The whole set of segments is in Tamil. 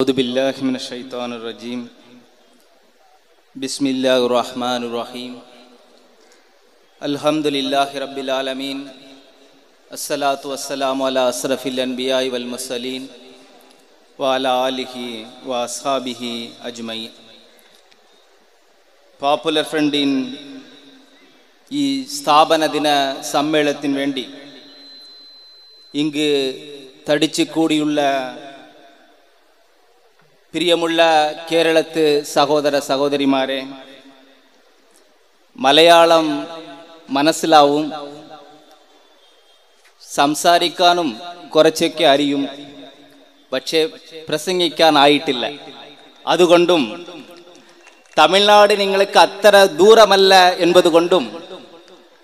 أعوذ بالله من الشيطان الرجيم بسم الله الرحمن الرحيم الحمد لله رب العالمين الصلاة والسلام على أشرف الأنبياء والمرسلين وعلى آله وأصحابه أجمعين. பாப்புலர் ஃப்ரண்டின் ஸ்தாபன தின சம்மேளனத்தின் வேண்டி இங்கு தடிச்சு கூடியுள்ள பிரியமுள்ள கேரளத்து சகோதர சகோதரிமாரே, മലയാളം മനസ്സിലാവും, സംസാരിക്കാനും കുറച്ചൊക്കെ അറിയും, പക്ഷേ പ്രസംഗിക്കാനായിട്ടില്ല. അതുകൊണ്ടും തമിഴ്നാട് നിങ്ങൾക്ക് അത്ര ദൂരമല്ല എന്നതുകൊണ്ടും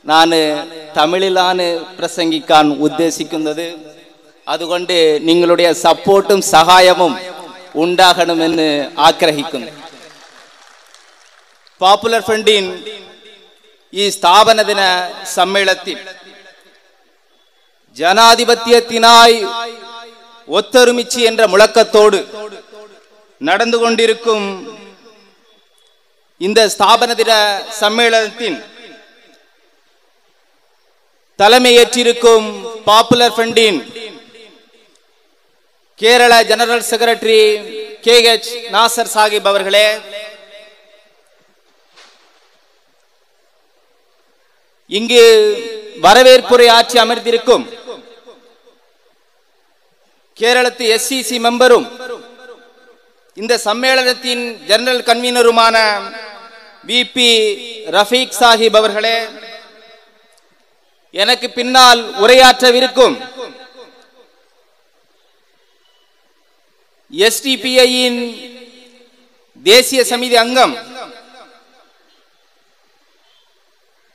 ഞാൻ തമിഴിലാണ് പ്രസംഗിക്കാൻ ഉദ്ദേശിക്കുന്നത്. അതുകൊണ്ട് നിങ്ങളുടെ സപ്പോർട്ടും സഹായവും ഉണ്ടാകണമെന്ന് ആഗ്രഹിക്കുന്നു. പാപ്പുലർ ഫ്രണ്ടിൻ ഈ സ്ഥാപന ദിന സമ്മേളനത്തിൽ ജനാധിപത്യത്തിനായി ഒത്തൊരുമിച്ച് എன்ற മുഴക്കത്തോடு நடந்து கொண்டிருக்கும் இந்த ஸ்தாபன தின சம்மேளனத்தின் தலைமையேற்றிருக்கும் பாப்புலர் ஃப்ரண்டின் Kerala general secretary KH Nasar Sahib அவர்களே, இங்கு வரவேற்புரை ஆற்றி அமர்ந்திருக்கும் கேரளத்து SCC மெம்பரும் இந்த சம்மேளனத்தின் ஜெனரல் கன்வீனருமான VP ரஃபீக் சாஹிப் அவர்களே, எனக்கு பின்னால் உரையாற்றவிருக்கும் SDPI-யின் தேசிய சமிதி அங்கம்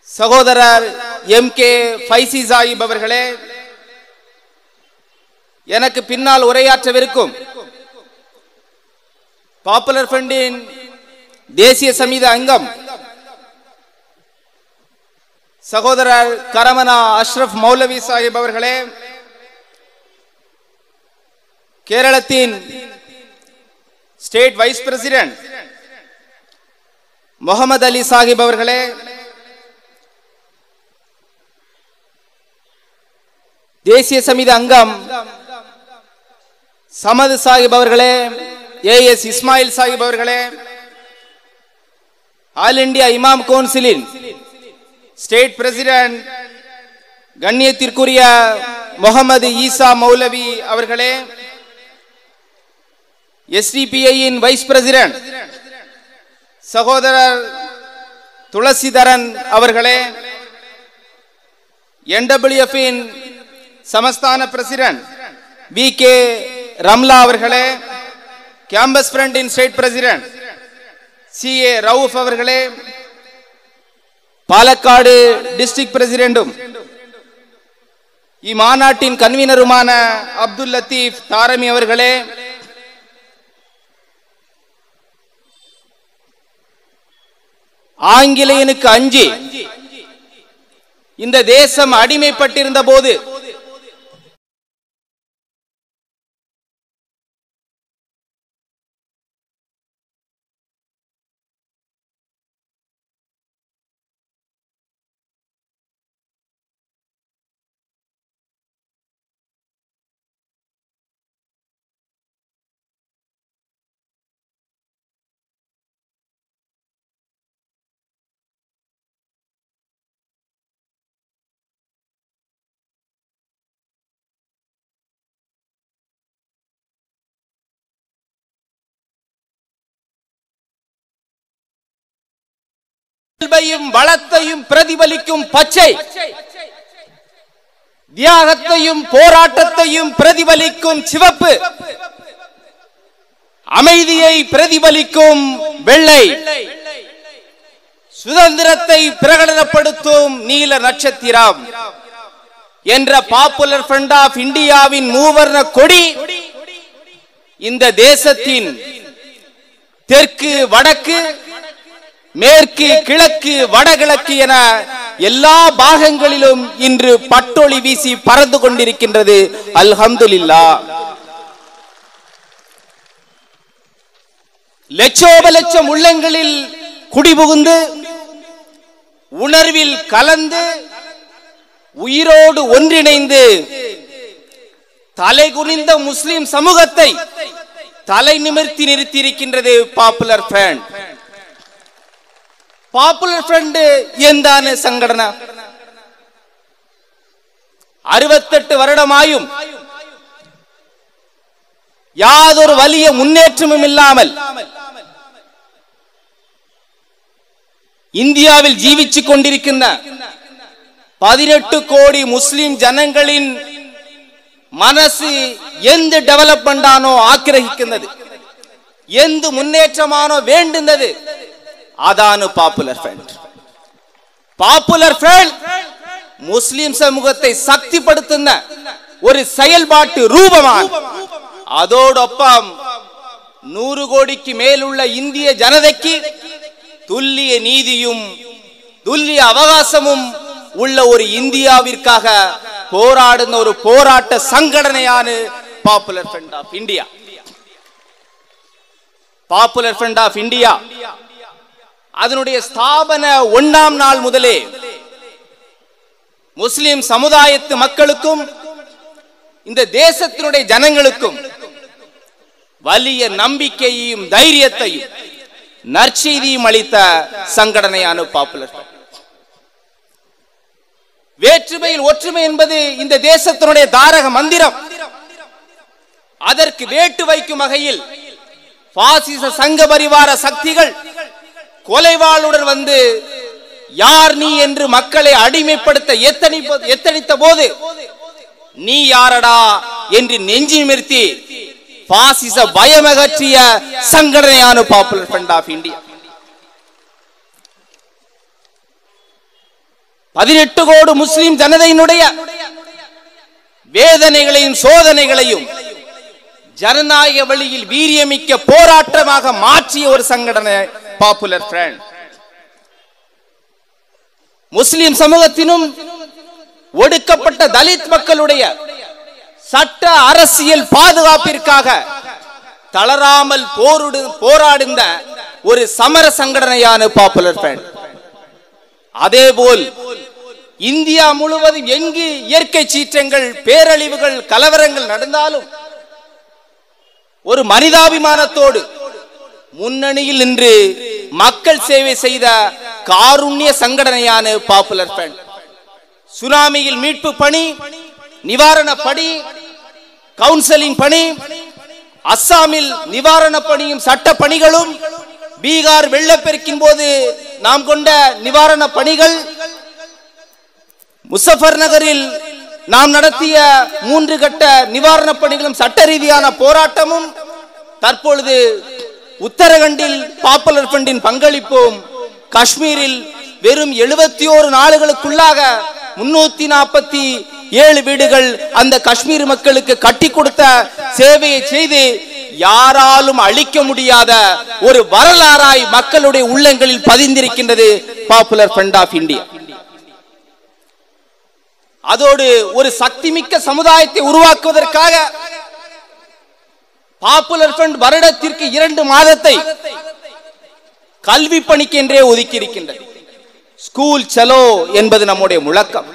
சகோதரர் MK ஃபைசி சாஹிப் அவர்களே, எனக்கு பின்னால் உரையாற்றவிருக்கும் பாப்புலர் ஃப்ரண்டின் தேசிய சமிதி அங்கம் சகோதரர் கரமனா அஷ்ரஃப் மௌலவி சாஹிப் அவர்களே, கேரளத்தின் ஸ்டேட் வைஸ் பிரசிடென்ட் முகமது அலி சாஹிப் அவர்களே, தேசிய சமிதி அங்கம் சமது சாஹிப் அவர்களே, AS இஸ்மாயில் சாஹிப் அவர்களே, ஆல் இந்தியா இமாம் கவுன்சிலின் ஸ்டேட் பிரசிடென்ட் கண்ணியத்திற்குரிய முகமது ஈசா மௌலவி அவர்களே, SDPI-யின் வைஸ் பிரசிடென்ட் சகோதரர் துளசிதரன் அவர்களே, NWF-இன் சமஸ்தான பிரசிடென்ட் VK ரம்லா அவர்களே, கேம்பஸ் ஃப்ரண்டின் ஸ்டேட் பிரசிடென்ட் CA ரவுஃப் அவர்களே, பாலக்காடு டிஸ்ட்ரிக்ட் பிரசிடென்டும் இம்மாநாட்டின் கன்வீனருமான அப்துல் லத்தீப் தாரமி அவர்களே, ஆங்கிலேயனுக்கு அஞ்சி இந்த தேசம் அடிமைப்பட்டிருந்த போது வளத்தையும் பிரதிபலிக்கும் பச்சை, தியாகத்தையும் போராட்டத்தையும் பிரதிபலிக்கும் சிவப்பு, அமைதியை பிரதிபலிக்கும் வெள்ளை, சுதந்திரத்தை பிரகடனப்படுத்தும் நீல நட்சத்திரம் என்ற பாப்புலர் ஃப்ரண்ட் ஆஃப் இந்தியாவின் மூவர்ண கொடி இந்த தேசத்தின் தெற்கு வடக்கு மேற்கு கிழக்கு வடகிழக்கு என எல்லா பாகங்களிலும் இன்று பட்டொளி வீசி பறந்து கொண்டிருக்கின்றது. அல்ஹம்துலில்லாஹ். லட்சோப லட்சம் உள்ளங்களில் குடிபுகுந்து உணர்வில் கலந்து உயிரோடு ஒன்றிணைந்து தலை குனிந்த முஸ்லிம் சமூகத்தை தலை நிமிர்த்தி நிறுத்தியிருக்கின்றது பாப்புலர் ஃப்ரண்ட். பாப்புலர் ஃப்ரண்ட் ಎಂದಾನೆ ಸಂಘಟನಾ 68 வருடமாயும் யாதொரு வலிய முன்னேற்றமும் இல்லாமல் இந்தியாவில் ஜீவிச்சுக் கொண்டிருக்கின்ற 18 கோடி முஸ்லிம் ஜனங்களின் மனசு எந்த டெவலப்மெண்ட் ஆனோ ஆக்கிரகிக்கின்றது, எந்த முன்னேற்றமானோ வேண்டுந்தது, அதானு பாப்புலர் ஃப்ரண்ட். பாப்புலர் ஃப்ரண்ட் முஸ்லிம் சமூகத்தை சக்திப்படுத்துന്ന ஒரு செயல்பாட்டு ரூபமாக அதோடொப்பம் 100 கோடிக்கு மேலுள்ள இந்திய ஜனதைக்கு துல்லிய நீதியும் துல்லிய அவகாசமும் உள்ள ஒரு இந்தியாவிற்காக போராடுന്ന ஒரு போராட்ட சங்கடனையான popular front of India. Popular front of India அதனுடைய ஸ்தாபன 1ஆம் நாள் முதலே முஸ்லிம் சமுதாயத்து மக்களுக்கும் இந்த தேசத்தினுடைய ஜனங்களுக்கும் வலிய நம்பிக்கையையும் தைரியத்தையும் நற்செய்தியும் அளித்த சங்கடனையான பாப்புலர் ஃப்ரண்ட். வேற்றுமையில் ஒற்றுமை என்பது இந்த தேசத்தினுடைய தாரக மந்திரம். அதற்கு வேட்டு வைக்கும் வகையில் பாசிச சங்க பரிவார சக்திகள் கொலைவாளுடன் வந்து யார் நீ என்று மக்களை அடிமைப்படுத்த எத்தனித்த போது நீ யாரடா என்று நெஞ்சி நிமிர்த்தி பாசிச பயமகற்றிய சங்கடனையான பாப்புலர் ஃப்ரண்ட் ஆஃப் இந்தியா. 18 கோடி முஸ்லிம் ஜனதையினுடைய வேதனைகளையும் சோதனைகளையும் ஜனநாயக வழியில் வீரியமிக்க போராட்டமாக மாற்றிய ஒரு சங்கடனை பாப்புலர் ஃப்ரண்ட். முஸ்லிம் சமூகத்தினும் ஒடுக்கப்பட்ட தலித் மக்களுடைய சட்ட அரசியல் பாதுகாப்பிற்காக தளராமல் போராடுந்த ஒரு சமர சங்கடனையான பாப்புலர் ஃப்ரண்ட். அதேபோல் இந்தியா முழுவதும் எங்கு இயற்கை சீற்றங்கள், பேரழிவுகள், கலவரங்கள் நடந்தாலும் ஒரு மனிதாபிமானத்தோடு முன்னணியில் நின்று மக்கள் சேவை செய்த காருண்ய சங்கடனையான பாப்புலர் ஃப்ரண்ட். சுனாமியில் மீட்பு பணி, நிவாரண பணி, கவுன்சிலிங் பணி, அஸ்ஸாமில் நிவாரண பணியும் சட்ட பணிகளும், பீகார் வெள்ளப்பெருக்கின் போது நாம் கொண்ட நிவாரண பணிகள், முசஃபர் நகரில் நாம் நடத்திய 3 கட்ட நிவாரண பணிகளும் சட்ட ரீதியான போராட்டமும், தற்பொழுது உத்தரகண்டில் பாப்புலர் ஃப்ரண்டின் பங்களிப்பும், காஷ்மீரில் வெறும் 71 நாளுகளுக்குள்ளாக 347 வீடுகள் அந்த காஷ்மீர் மக்களுக்கு கட்டி கொடுத்த சேவையை செய்து யாராலும் அழிக்க முடியாத ஒரு வரலாறாய் மக்களுடைய உள்ளங்களில் பதிந்திருக்கின்றது பாப்புலர் ஃப்ரண்ட் ஆஃப் இந்தியா. அதோடு ஒரு சக்திமிக்க சமுதாயத்தை உருவாக்குவதற்காக பாப்புலர் ஃப்ரண்ட் வருடத்திற்கு 2 மாதத்தை கல்வி பணிக்கு என்றே ஒதுக்கி இருக்கின்றது. ஸ்கூல் சலோ என்பது நம்முடைய முழக்கம்,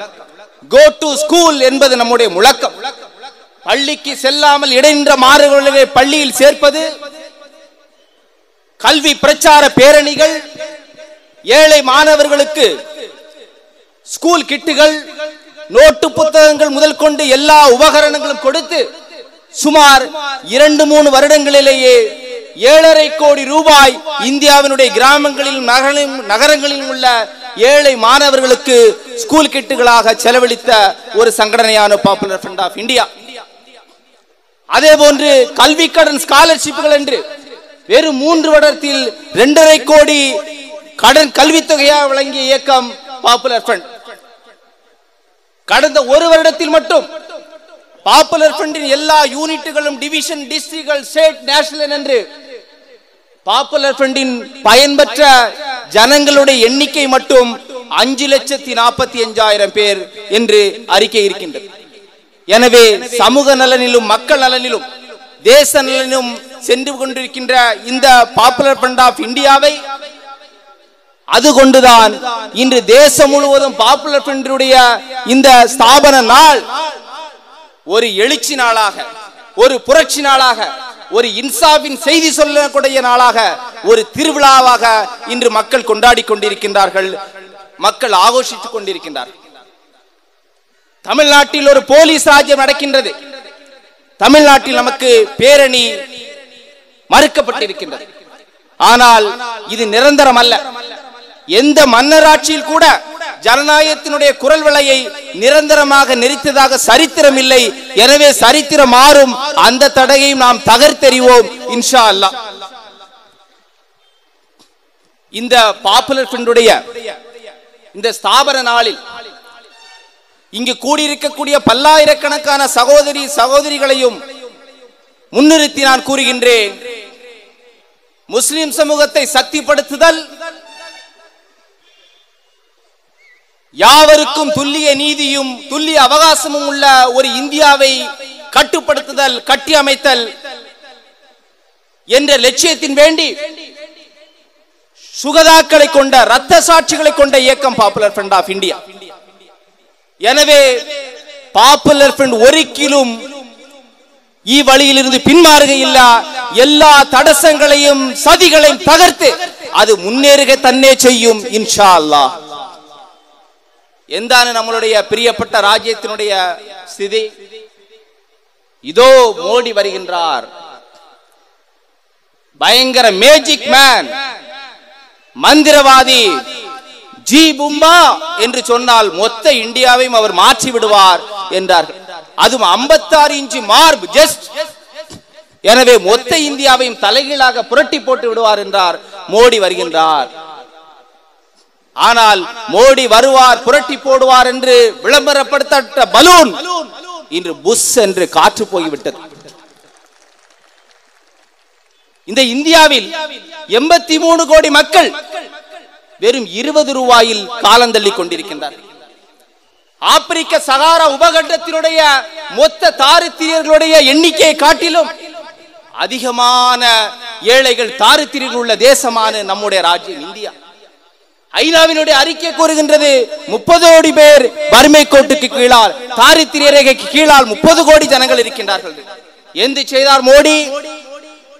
கோ டு ஸ்கூல் என்பது நம்முடைய முழக்கம். பள்ளிக்கு செல்லாமல் இடைநின்ற மாணவர்களை பள்ளியில் சேர்ப்பது, கல்வி பிரச்சார பேரணிகள், ஏழை மாணவர்களுக்கு ஸ்கூல் கிட்டுகள், நோட்டு புத்தகங்கள் முதல் கொண்டு எல்லா உபகரணங்களும் கொடுத்து சுமார் 2-3 வருடங்களிலேயே 7.5 கோடி ரூபாய் இந்தியாவினுடைய கிராமங்களிலும் நகரங்களிலும் உள்ள ஏழை மாணவர்களுக்கு ஸ்கூல் கிட்டுகளாக செலவழித்த ஒரு சங்கடனையான பாப்புலர் ஃப்ரண்ட் ஆஃப் இந்தியா. அதே போன்று கல்வி கடன் ஸ்காலர்ஷிப்புகள் என்று வெறும் 3 வருடத்தில் 2.5 கோடி கடன் கல்வித்தொகையாக வழங்கிய இயக்கம் பாப்புலர் ஃப்ரண்ட். கடந்த 1 வருடத்தில் மட்டும் பாப்புலர் ஃப்ரண்டின் எல்லா யூனிட்டுகளும், டிவிஷன், டிஸ்ட்ரிக்ட்கள், ஸ்டேட், நேஷனல் என்று பாப்புலர் ஃப்ரண்டின் பயன்பெற்ற ஜனங்களுடைய எண்ணிக்கை மட்டும் 5,45,000 பேர் என்று அறிக்கை இருக்கின்றது. எனவே சமூக நலனிலும் மக்கள் நலனிலும் தேச நலனும் சென்று கொண்டிருக்கின்ற இந்த பாப்புலர் ஃப்ரண்ட் ஆஃப் இந்தியாவை அதுகொண்டுதான் இன்று தேசம் முழுவதும் பாப்புலர் ஃப்ரண்டுடைய இந்த ஸ்தாபன நாள் ஒரு எழுச்சி நாளாக, ஒரு புரட்சி நாளாக, ஒரு இன்சாஃபின் செய்தி சொல்லக்கூடிய நாளாக, ஒரு திருவிழாவாக இன்று மக்கள் கொண்டாடி கொண்டிருக்கின்றார்கள், மக்கள் ஆகோஷித்துக் கொண்டிருக்கின்றார்கள். தமிழ்நாட்டில் ஒரு போலீஸ் ராஜ்யம் நடக்கின்றது. தமிழ்நாட்டில் நமக்கு பேரணி மறுக்கப்பட்டிருக்கின்றது. ஆனால் இது நிரந்தரம் அல்ல. எந்த மன்னராட்சியில் கூட ஜனநாயகத்தினுடைய குரல் வளையை நிரந்தரமாக நிறுத்ததாக சரித்திரம் இல்லை. எனவே சரித்திரம் மாறும், அந்த தடையையும் நாம் தகர்த்தெறிவோம் இன்ஷா அல்லாஹ். இந்த பாப்புலர் ஃப்ரண்டுடைய இந்த ஸ்தாபன நாளில் இங்கு கூடியிருக்கக்கூடிய பல்லாயிரக்கணக்கான சகோதரிகளையும் முன்னிறுத்தி நான் கூறுகின்றேன், முஸ்லிம் சமூகத்தை சக்திப்படுத்துதல், யாவருக்கும் துல்லிய நீதியும் துல்லிய அவகாசமும் உள்ள ஒரு இந்தியாவை கட்டுப்படுத்துதல், கட்டி அமைத்தல் என்ற லட்சியத்தின் வேண்டி சுகதாக்களை கொண்ட, இரத்த சாட்சிகளை கொண்ட இயக்கம் பாப்புலர் ஃப்ரண்ட் ஆஃப் இந்தியா. எனவே பாப்புலர் ஃப்ரண்ட் ஒருக்கிலும் வழியிலிருந்து பின்மாறுக இல்ல, எல்லா தடசங்களையும் சதிகளையும் தகர்த்து அது முன்னேறுக தன்னே செய்யும் இன்ஷா அல்லாஹ். എന്താണ് നമ്മളുடைய பிரியப்பட்ட ராஜ்யத்தினுடைய ஸ்திதி? இதோ மோடி வருகின்றார், பயங்கர மேஜிக் மேன், மந்திரவாதி, ஜி பும்பா என்று சொன்னால் மொத்த இந்தியாவையும் அவர் மாற்றி விடுவார் என்றார்கள். அதுவும் 56 இன்ச்சு மார்பு ஜஸ்ட். எனவே மொத்த இந்தியாவையும் தலைகீழாக புரட்டி போட்டு விடுவார் என்றார். மோடி வருகின்றார். ஆனால் மோடி வருவார், புரட்டி போடுவார் என்று விளம்பரப்படுத்தப்பட்ட பலூன் இன்று புஷ் என்று காற்று போய்விட்டது. இந்த இந்தியாவில் 83 கோடி மக்கள் வெறும் 20 ரூபாயில் காலந்தள்ளி கொண்டிருக்கின்றார்கள். ஆப்பிரிக்க சகாரா உபகண்டத்தினுடைய மொத்த தாரித்திரியர்களுடைய எண்ணிக்கையை காட்டிலும் அதிகமான ஏழைகள் தாரித்திரியர்கள் உள்ள தேசமான நம்முடைய ராஜ்யம் இந்தியா. ஐநாவினுடைய அறிக்கை கூறுகின்றது 30 கோடி பேர் வறுமை கோட்டுக்கு கீழால், தாரித்திரிய ரேகைக்கு கீழால் 30 கோடி ஜனங்கள் இருக்கின்றார்கள். எந்த செய்தார் மோடி?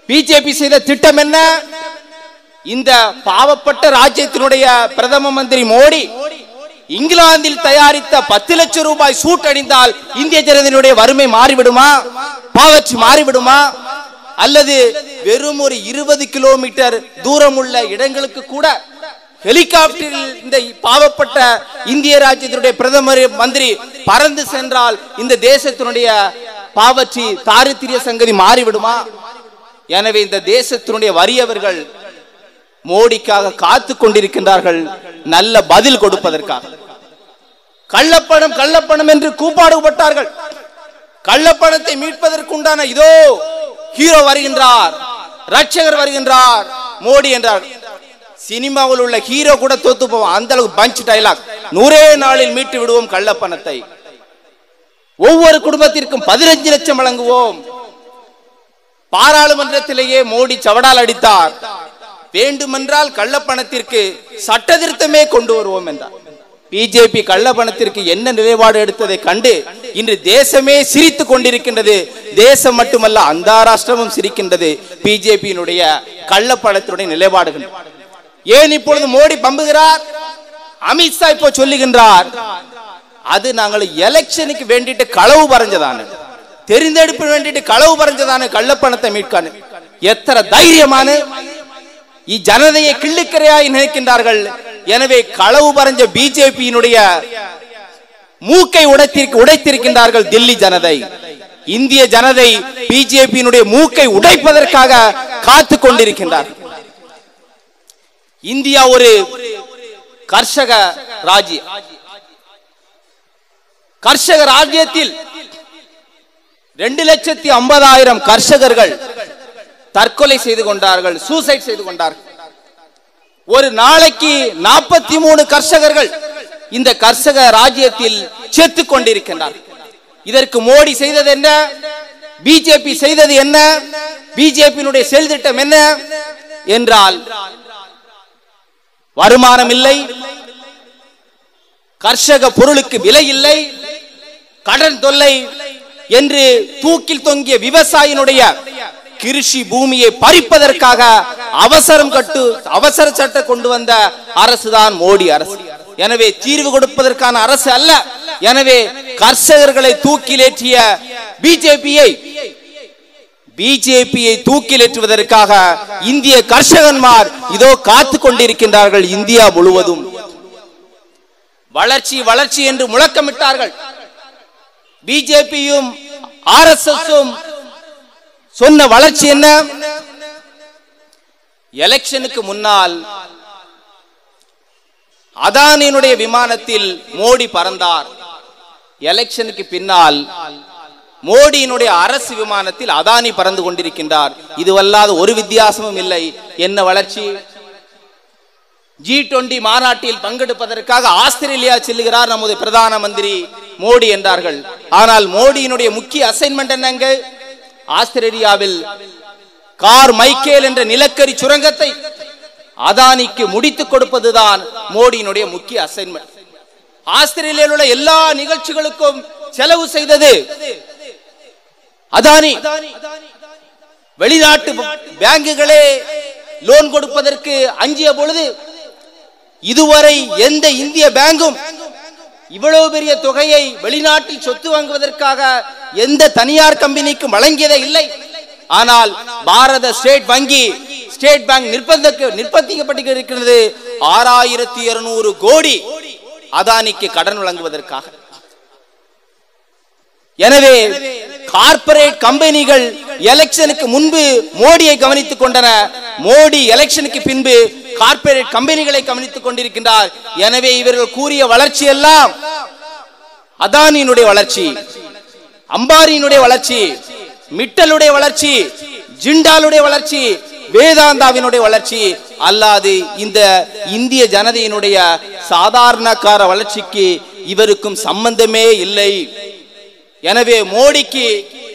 பிஜேபி செய்த திட்டம் என்ன? இந்த பாவப்பட்ட ராஜ்யத்தினுடைய பிரதம மந்திரி மோடி இங்கிலாந்தில் தயாரித்த 10 லட்சம் ரூபாய் சூட் அணிந்தால் இந்திய ஜனதையினுடைய வறுமை மாறிவிடுமா? பாவர்ச்சி மாறிவிடுமா? அல்லது வெறும் ஒரு 20 கிலோமீட்டர் தூரம் உள்ள இடங்களுக்கு கூட ஹெலிகாப்டரில் இந்த பாவப்பட்ட இந்திய ராஜ்யத்தினுடைய பிரதமர் மந்திரி பறந்து சென்றால் இந்த தேசத்தினுடைய பாவர்ச்சி தாரித்திரிய சங்கதி மாறிவிடுமா? எனவே இந்த தேசத்தினுடைய வறியவர்கள் மோடிக்காக காத்து கொண்டிருக்கின்றார்கள், நல்ல பதில் கொடுப்பதற்காக. கள்ளப்பணம் கள்ளப்பணம் என்று கூப்பாடுபட்டார்கள். கள்ளப்பணத்தை மீட்பதற்குண்டான இதோ ஹீரோ வருகின்றார், ரட்சகர் வருகின்றார் மோடி என்றார். சினிமாவில் உள்ள ஹீரோ கூட தோத்து போவோம், அந்த அளவுக்கு பஞ்ச் டைலாக். 100 நாளில் மீட்டு விடுவோம் கள்ளப்பணத்தை, ஒவ்வொரு குடும்பத்திற்கும் 15 லட்சம் வழங்குவோம். பாராளுமன்றத்திலேயே மோடி சவடால் அடித்தார், வேண்டுமென்றால் கள்ளப்பணத்திற்கு சட்ட திருத்தமே கொண்டு வருவோம் என்றார். பிஜேபி கள்ளப்பணத்திற்கு என்ன நிலைப்பாடு எடுத்ததை கண்டு இன்று தேசமே சிரித்துக் கொண்டிருக்கின்றது. தேசம் மட்டுமல்ல, அந்தாராஷ்டிரமும் சிரிக்கின்றது பிஜேபியினுடைய கள்ளப்பணத்தினுடைய நிலைப்பாடுகள். ஏன் இப்பொழுது மோடி பம்புகிறார்? அமித்ஷா இப்போ சொல்லுகின்றார், அது நாங்கள் எலெக்ஷனுக்கு வேண்டிட்டு களவு பறஞ்சதான, தெரிந்தெடுப்பு வேண்டிட்டு களவு பறஞ்சதான கள்ளப்பணத்தை மீட்கான. எத்தனை தைரியமான ஜனதையை கிள்ளுக்கரையாய் நினைக்கின்றார்கள். எனவே களவு பறஞ்ச பிஜேபியினுடைய மூக்கை உடைத்திருக்கின்றார்கள் தில்லி ஜனதை. இந்திய ஜனதை பிஜேபியினுடைய மூக்கை உடைப்பதற்காக காத்து கொண்டிருக்கின்றார். இந்தியா ஒரு கர்ஷக ராஜ்யம். கர்ஷக ராஜ்யத்தில் 2,50,000 கர்ஷகர்கள் தற்கொலை செய்து கொண்டார்கள், சூசைட் செய்து கொண்டார்கள். ஒரு நாளைக்கு 43 கர்ஷகர்கள் இந்த கர்ஷக ராஜ்யத்தில் செத்துக் கொண்டிருக்கின்றார்கள். இதற்கு மோடி செய்தது என்ன? பிஜேபி செய்தது என்ன? பிஜேபியினுடைய செயல் திட்டம் என்ன என்றால், வருமானம் இல்லை, கர்ஷக பொருளுக்கு விலை இல்லை, கடன் தொல்லை என்று தூக்கில் தொங்கிய விவசாயினுடைய கிருஷி பூமியை பறிப்பதற்காக அவசர சட்டம் கொண்டு வந்த அரசுதான் மோடி அரசு. எனவே தீர்வு கொடுப்பதற்கான அரசு அல்ல. எனவே கர்ஷகர்களை தூக்கிலேற்றிய பிஜேபியை தூக்கிலேற்றுவதற்காக இந்திய கர்ஷகன்மார் இதோ காத்து கொண்டிருக்கின்றார்கள். இந்தியா முழுவதும் வளர்ச்சி வளர்ச்சி என்று முழக்கமிட்டார்கள். பிஜேபியும் ஆர்எஸ்எஸும் சொன்ன வளர்ச்சி என்ன? எலெக்ஷனுக்கு முன்னால் அதானியினுடைய விமானத்தில் மோடி பறந்தார். எலெக்ஷனுக்கு பின்னால் மோடியினுடைய அரசு விமானத்தில் அதானி பறந்து கொண்டிருக்கின்றார். இதுவல்லாத ஒரு வித்தியாசமும் இல்லை. என்ன வளர்ச்சி? G20 மாநாட்டில் பங்கெடுப்பதற்காக ஆஸ்திரேலியா செல்லுகிறார் நமது பிரதான மந்திரி மோடி என்றார்கள். ஆனால் மோடியினுடைய முக்கிய அசைன்மெண்ட் என்னங்க? ஆஸ்திரேலியாவில் கார் மைக்கேல் என்ற நிலக்கரி சுரங்கத்தை அதானிக்கு முடித்துக் கொடுப்பதுதான் மோடியினுடைய முக்கிய அசைன்மெண்ட். ஆஸ்திரேலியாவில் உள்ள எல்லா நிகழ்ச்சிகளுக்கும் செலவு செய்தது அதானி. வெளிநாட்டு பேங்குகளே லோன் கொடுப்பதற்கு அஞ்சிய பொழுது இதுவரை எந்த இந்திய பேங்கும் இவ்வளவு பெரிய தொகையை வெளிநாட்டில் சொத்து வாங்குவதற்காக எந்த தனியார் கம்பெனிக்கும் வழங்கியதே இல்லை. ஆனால் பாரத ஸ்டேட் பேங்க் நிர்பந்திக்கப்பட்டிருக்கிறது 6200 கோடி அதானிக்கு கடன் வழங்குவதற்காக. எனவே கார்ப்பரேட் கம்பெனிகள் எலெக்ஷனுக்கு முன்பு மோடியை கவனித்துக் கொண்டன. மோடி எலெக்ஷனுக்கு பின்பு கார்ப்பரேட் கம்பெனிகளை கவனித்துக் கொண்டிருக்கின்றார். எனவே இவர்கள் கூறிய வளர்ச்சி எல்லாம் அதானியினுடைய வளர்ச்சி, அம்பானியினுடைய வளர்ச்சி, மிட்டலுடைய வளர்ச்சி, ஜிண்டாலுடைய வளர்ச்சி, வேதாந்தாவினுடைய வளர்ச்சி அல்லாது இந்த இந்திய ஜனதையினுடைய சாதாரணக்கார வளர்ச்சிக்கு இவருக்கும் சம்பந்தமே இல்லை. எனவே மோடிக்கு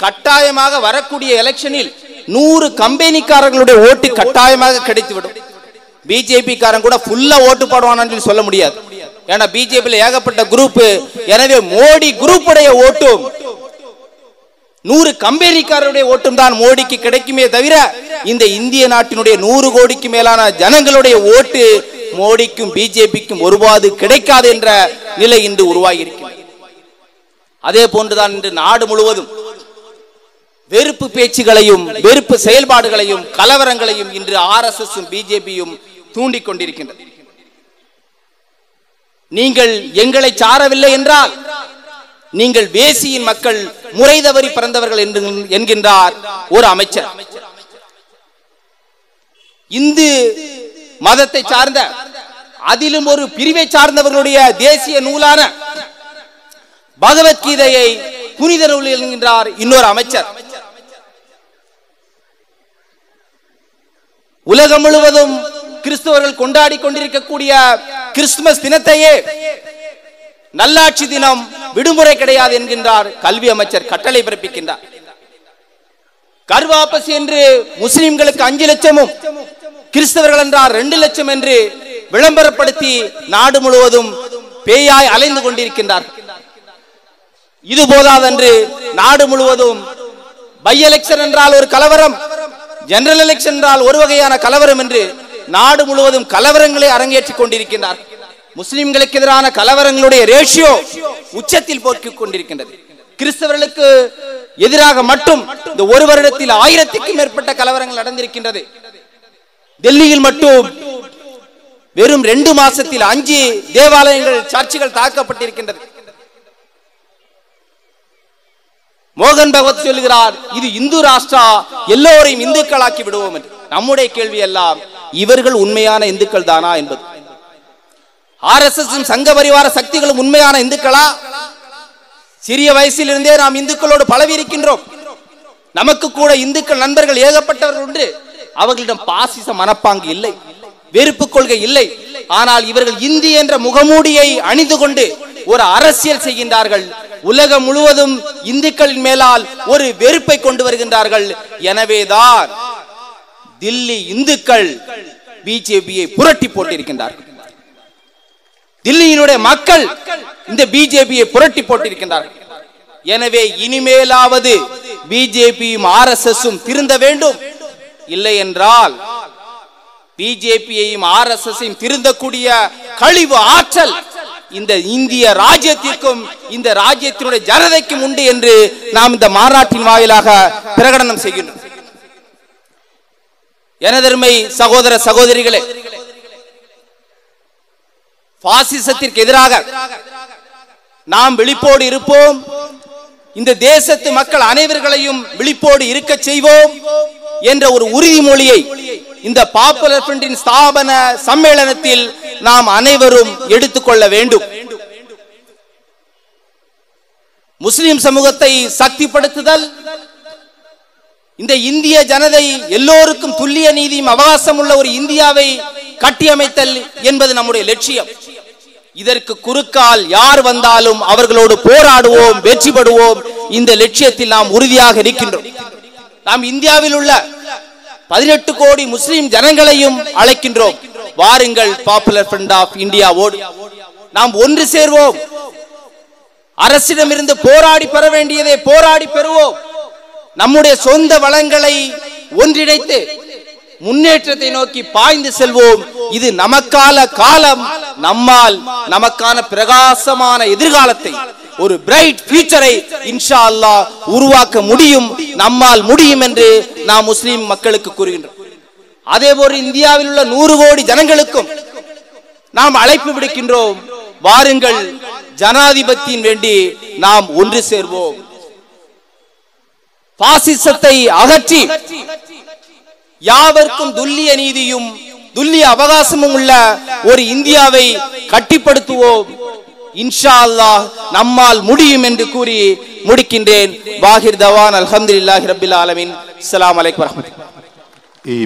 கட்டாயமாக வரக்கூடிய எலெக்ஷனில் 100 கம்பெனிக்காரர்களுடைய ஓட்டு கட்டாயமாக கிடைத்துவிடும். பிஜேபி காரன் கூட ஃபுல்லா ஓட்டு போடுவான்னு சொல்ல முடியாது. ஏன்னா பிஜேபியில் ஏகப்பட்ட குரூப். எனவே மோடி குரூப் உடைய ஓட்டும் 100 கம்பெனிக்காரருடைய ஓட்டும் தான் மோடிக்கு கிடைக்குமே தவிர இந்த இந்திய நாட்டினுடைய 100 கோடிக்கு மேலான ஜனங்களுடைய ஓட்டு மோடிக்கும் பிஜேபிக்கும் ஒருபாது கிடைக்காது என்ற நிலை இன்று உருவாகி இருக்கிறது. அதே போன்றுதான் இன்று நாடு முழுவதும் வெறுப்பு பேச்சுகளையும் வெறுப்பு செயல்பாடுகளையும் கலவரங்களையும் இன்று ஆர்எஸ்எஸும் பிஜேபியும் தூண்டிக் கொண்டிருக்கின்றது. நீங்கள் எங்களை சாரவில்லை என்றால் நீங்கள் வேசியின் மக்கள், முறை தவறி பிறந்தவர்கள் என்கின்றார் ஒரு அமைச்சர். இந்து மதத்தை சார்ந்த அதிலும் ஒரு பிரிவை சார்ந்தவர்களுடைய தேசிய நூலான பகவத்கீதையை புனித நூல் என்கின்றார் இன்னொரு அமைச்சர். உலகம் முழுவதும் கிறிஸ்தவர்கள் கொண்டாடி கொண்டிருக்கக்கூடிய கிறிஸ்துமஸ் தினத்தையே நல்லாட்சி தினம் விடுமுறை கிடையாது என்கின்றார் கல்வி அமைச்சர், கட்டளை பிறப்பிக்கின்றார். கர்வாபஸ் என்று முஸ்லிம்களுக்கு 5 லட்சமும் கிறிஸ்தவர்கள் என்றார் 2 லட்சம் என்று விளம்பரப்படுத்தி நாடு முழுவதும் பேயாய் அலைந்து கொண்டிருக்கின்றார். இது போதாதென்று நாடு முழுவதும் பை எலெக்ஷன் என்றால் ஒரு கலவரம், ஜெனரல் எலெக்ஷன் என்றால் ஒரு வகையான கலவரம் என்று நாடு முழுவதும் கலவரங்களை அரங்கேற்றிக் கொண்டிருக்கின்றார். முஸ்லிம்களுக்கு எதிரான கலவரங்களுடைய ரேஷியோ உச்சத்தில் போக்கிக் கொண்டிருக்கின்றது. கிறிஸ்தவர்களுக்கு எதிராக மட்டும் இந்த ஒரு வருடத்தில் 1000க்கும் மேற்பட்ட கலவரங்கள் நடந்திருக்கின்றது. டெல்லியில் மட்டும் வெறும் 2 மாசத்தில் 5 தேவாலயங்கள், சர்ச்சுகள் தாக்கப்பட்டிருக்கின்றது. மோகன் பகவத் சொல்லுகிறார், இது இந்து ராஷ்டிரா, எல்லோரையும் இந்துக்களாக்கி விடுவோம் என்று. நம்முடைய கேள்வி எல்லாம் இவர்கள் உண்மையான இந்துக்கள் தானா என்பது. ஆர்எஸ்எஸ் சங்க பரிவார சக்திகளும் உண்மையான இந்துக்களா? சிறிய வயசிலிருந்தே நாம் இந்துக்களோடு பழவி இருக்கின்றோம். நமக்கு கூட இந்துக்கள் நண்பர்கள் ஏகப்பட்டவர்கள் உண்டு. அவர்களிடம் பாசிச மனப்பாங்கு இல்லை, வெறுப்பு கொள்கை இல்லை. ஆனால் இவர்கள் இந்தி என்ற முகமூடியை அணிந்து கொண்டு ஒரு அரசியல் செய்கின்றார்கள். உலகம் முழுவதும் இந்துக்களின் மேலால் ஒரு வெறுப்பை கொண்டு வருகின்றார்கள். எனவேதான் தில்லி இந்துக்கள் பிஜேபியை புரட்டி போட்டிருக்கின்றார்கள். தில்லியினுடைய மக்கள் இந்த பிஜேபியை புரட்டி போட்டிருக்கின்றார்கள். எனவே இனிமேலாவது பிஜேபியும் ஆர்எஸ்எஸும் திருந்த வேண்டும். இல்லை என்றால் பிஜேபியையும் ஆர்எஸ்எஸையும் திருந்தக்கூடிய கழிவு ஆற்றல் இந்த இந்திய ராஜ்யத்திற்கும் இந்த ராஜ்யத்தினுடைய ஜனதைக்கும் உண்டு என்று நாம் இந்த மாநாட்டின் வாயிலாக பிரகடனம் செய்கின்றோம். எனதருமை சகோதர சகோதரிகளே, பாசிசத்திற்கு எதிராக நாம் விழிப்போடு இருப்போம். இந்த தேசத்து மக்கள் அனைவர்களையும் விழிப்போடு இருக்க செய்வோம் என்ற ஒரு உறுதிமொழியை இந்த பாப்புலர் ஃப்ரண்டின் ஸ்தாபன சம்மேளனத்தில் நாம் அனைவரும் எடுத்துக்கொள்ள வேண்டும். முஸ்லிம் சமூகத்தை சக்திப்படுத்துதல், இந்த இந்திய ஜனதை எல்லோருக்கும் துல்லிய நீதியும் அவகாசம் உள்ள ஒரு இந்தியாவை கட்டியமைத்தல் என்பது நம்முடைய லட்சியம். இதற்கு குறுக்கால் யார் வந்தாலும் அவர்களோடு போராடுவோம், வெற்றி பெறுவோம். இந்த லட்சியத்தில் நாம் உறுதியாக இருக்கின்றோம். நாம் இந்தியாவில் உள்ள 18 கோடி முஸ்லிம் ஜனங்களையும் அழைக்கின்றோம். வாருங்கள், பாப்புலர் ஃப்ரண்ட் ஆஃப் இந்தியாவோடு நாம் ஒன்று சேர்வோம். அரசிடமிருந்து போராடி பெற வேண்டியதை போராடி பெறுவோம். நம்முடைய சொந்த வளங்களை ஒன்றிணைத்து முன்னேற்றத்தை நோக்கி பாய்ந்து செல்வோம். இது நமக்கான காலம். நம்மால் நமக்கான பிரகாசமான எதிர்காலத்தை, ஒரு பிரைட் ஃபியூச்சரை இன்ஷா அல்லாஹ் உருவாக்க முடியும், நம்மால் முடியும் என்று நாம் முஸ்லிம் மக்களுக்கு கூறுகின்றோம். அதேபோல் இந்தியாவில் உள்ள 100 கோடி ஜனங்களுக்கும் நாம் அழைப்பு விடுக்கின்றோம். வாருங்கள், ஜனாதிபதியின் வேண்டி நாம் ஒன்று சேர்வோம். பாசிசத்தை அகற்றி யாவர்க்கும் துல்லிய நீதியும் துல்லிய அவகாசமும் உள்ள ஒரு இந்தியாவை கட்டிப்படுத்துவோம். இன்ஷா அல்லாஹ் நம்மால் முடியும் என்று கூறி முடிக்கின்றேன். வாஹிர் தவான் அல்ஹம்துலில்லாஹி ரப்பில் ஆலமீன். அஸ்ஸலாமு அலைக்கும் வரஹ்மத்துல்லாஹி.